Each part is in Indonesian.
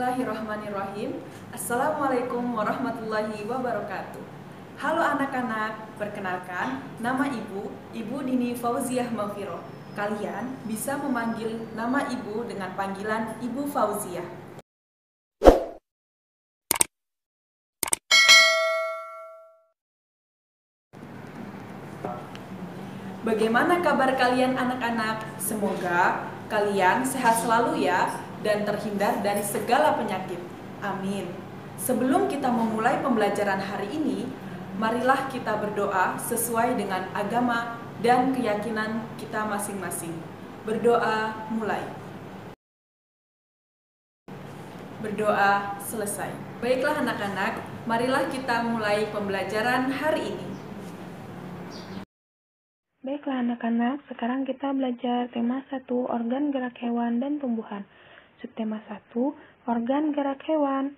Bismillahirrahmanirrahim. Assalamualaikum warahmatullahi wabarakatuh. Halo anak-anak, perkenalkan nama Ibu Dini Fauziah Maufiroh. Kalian bisa memanggil nama Ibu dengan panggilan Ibu Fauziah. Bagaimana kabar kalian anak-anak? Semoga kalian sehat selalu ya dan terhindar dari segala penyakit. Amin. Sebelum kita memulai pembelajaran hari ini, marilah kita berdoa sesuai dengan agama dan keyakinan kita masing-masing. Berdoa mulai. Berdoa selesai. Baiklah anak-anak, marilah kita mulai pembelajaran hari ini. Baiklah anak-anak, sekarang kita belajar tema 1, organ gerak hewan dan tumbuhan. Subtema 1, organ gerak hewan.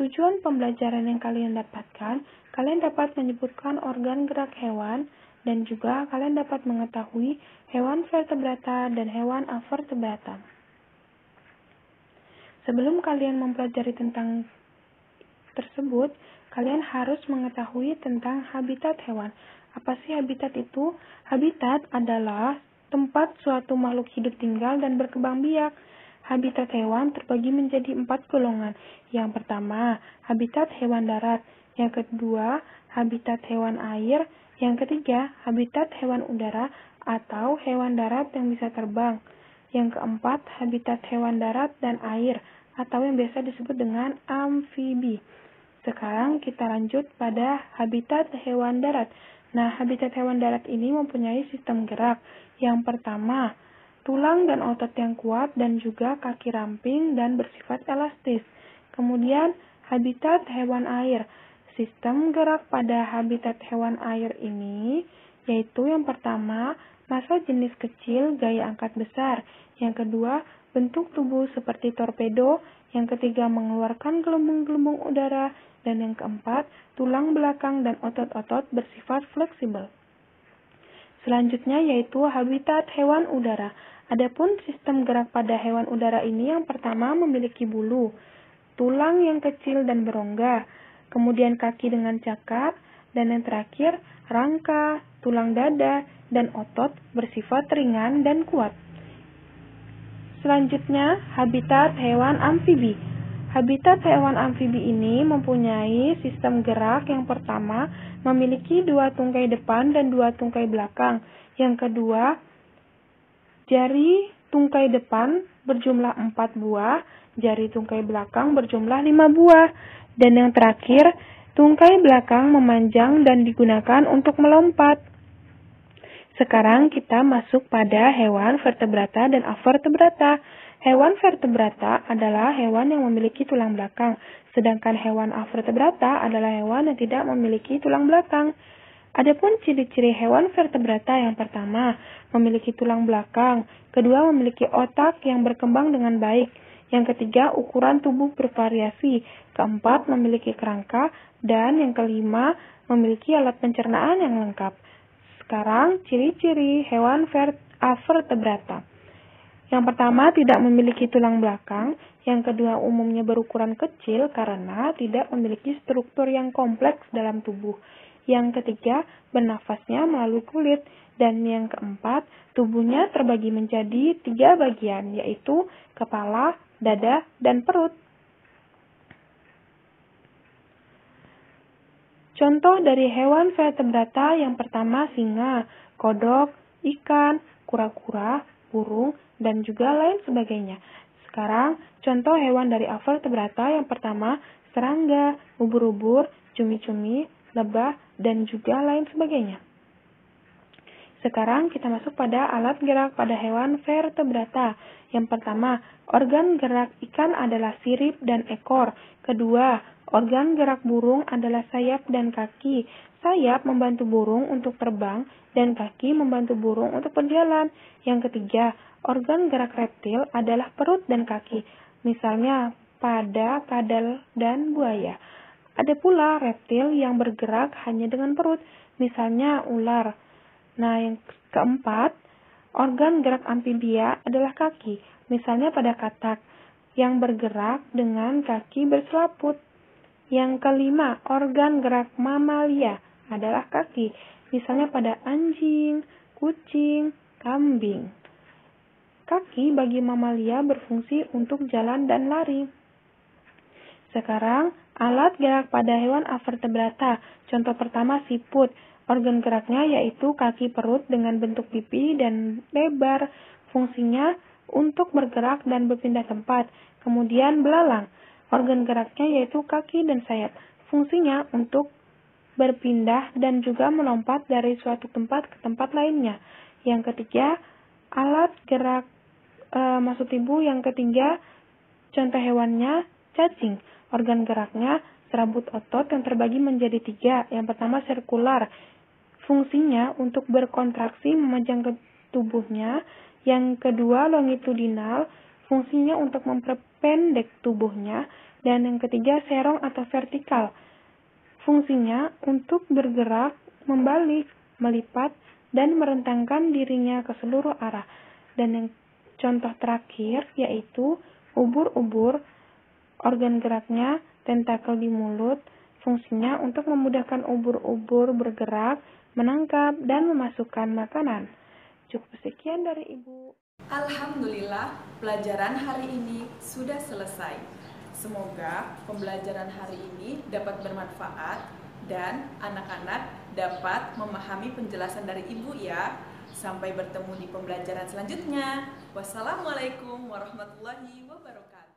Tujuan pembelajaran yang kalian dapatkan, kalian dapat menyebutkan organ gerak hewan, dan juga kalian dapat mengetahui hewan vertebrata dan hewan avertebrata. Sebelum kalian mempelajari tentang tersebut, kalian harus mengetahui tentang habitat hewan. Apa sih habitat itu? Habitat adalah tempat suatu makhluk hidup tinggal dan berkembang biak. Habitat hewan terbagi menjadi 4 golongan. Yang pertama, habitat hewan darat. Yang kedua, habitat hewan air. Yang ketiga, habitat hewan udara atau hewan darat yang bisa terbang. Yang keempat, habitat hewan darat dan air atau yang biasa disebut dengan amfibi. Sekarang kita lanjut pada habitat hewan darat. Nah, habitat hewan darat ini mempunyai sistem gerak. Yang pertama, tulang dan otot yang kuat dan juga kaki ramping dan bersifat elastis. Kemudian, habitat hewan air. Sistem gerak pada habitat hewan air ini yaitu yang pertama, massa jenis kecil, gaya angkat besar. Yang kedua, bentuk tubuh seperti torpedo. Yang ketiga, mengeluarkan gelembung-gelembung udara. Dan yang keempat, tulang belakang dan otot-otot bersifat fleksibel. Selanjutnya yaitu habitat hewan udara. Adapun sistem gerak pada hewan udara ini yang pertama memiliki bulu, tulang yang kecil dan berongga, kemudian kaki dengan cakar, dan yang terakhir rangka, tulang dada, dan otot bersifat ringan dan kuat. Selanjutnya, habitat hewan amfibi. Habitat hewan amfibi ini mempunyai sistem gerak yang pertama memiliki 2 tungkai depan dan 2 tungkai belakang. Yang kedua, jari tungkai depan berjumlah 4 buah, jari tungkai belakang berjumlah 5 buah. Dan yang terakhir, tungkai belakang memanjang dan digunakan untuk melompat. Sekarang kita masuk pada hewan vertebrata dan avertebrata. Hewan vertebrata adalah hewan yang memiliki tulang belakang, sedangkan hewan avertebrata adalah hewan yang tidak memiliki tulang belakang. Adapun ciri-ciri hewan vertebrata yang pertama, memiliki tulang belakang, kedua memiliki otak yang berkembang dengan baik, yang ketiga ukuran tubuh bervariasi, keempat memiliki kerangka, dan yang kelima memiliki alat pencernaan yang lengkap. Sekarang ciri-ciri hewan avertebrata. Yang pertama, tidak memiliki tulang belakang. Yang kedua, umumnya berukuran kecil karena tidak memiliki struktur yang kompleks dalam tubuh. Yang ketiga, bernafasnya melalui kulit. Dan yang keempat, tubuhnya terbagi menjadi 3 bagian, yaitu kepala, dada, dan perut. Contoh dari hewan vertebrata yang pertama singa, kodok, ikan, kura-kura, burung, dan juga lain sebagainya. Sekarang, contoh hewan dari avertebrata yang pertama, serangga, ubur-ubur, cumi-cumi, lebah, dan juga lain sebagainya. Sekarang kita masuk pada alat gerak pada hewan vertebrata. Yang pertama, organ gerak ikan adalah sirip dan ekor. Kedua, organ gerak burung adalah sayap dan kaki. Sayap membantu burung untuk terbang dan kaki membantu burung untuk berjalan. Yang ketiga, organ gerak reptil adalah perut dan kaki. Misalnya pada, kadal, dan buaya. Ada pula reptil yang bergerak hanya dengan perut. Misalnya ular. Nah, yang keempat, organ gerak amfibia adalah kaki. Misalnya pada katak. yang bergerak dengan kaki berselaput. Yang kelima, organ gerak mamalia adalah kaki, misalnya pada anjing, kucing, kambing. Kaki bagi mamalia berfungsi untuk jalan dan lari. Sekarang, alat gerak pada hewan avertebrata. Contoh pertama, siput. Organ geraknya yaitu kaki perut dengan bentuk pipi dan lebar. Fungsinya untuk bergerak dan berpindah tempat. Kemudian belalang. Organ geraknya yaitu kaki dan sayap. Fungsinya untuk berpindah dan juga melompat dari suatu tempat ke tempat lainnya. Yang ketiga, alat gerak yang ketiga, contoh hewannya cacing. Organ geraknya serabut otot yang terbagi menjadi 3. Yang pertama sirkular. Fungsinya untuk berkontraksi memanjang ke tubuhnya. Yang kedua longitudinal. Fungsinya untuk memperpendek tubuhnya. Dan yang ketiga serong atau vertikal. Fungsinya untuk bergerak, membalik, melipat, dan merentangkan dirinya ke seluruh arah. Dan yang contoh terakhir yaitu ubur-ubur. Organ geraknya tentakel di mulut. Fungsinya untuk memudahkan ubur-ubur bergerak, menangkap, dan memasukkan makanan. Cukup sekian dari Ibu. Alhamdulillah, pelajaran hari ini sudah selesai. Semoga pembelajaran hari ini dapat bermanfaat dan anak-anak dapat memahami penjelasan dari Ibu ya. Sampai bertemu di pembelajaran selanjutnya. Wassalamualaikum warahmatullahi wabarakatuh.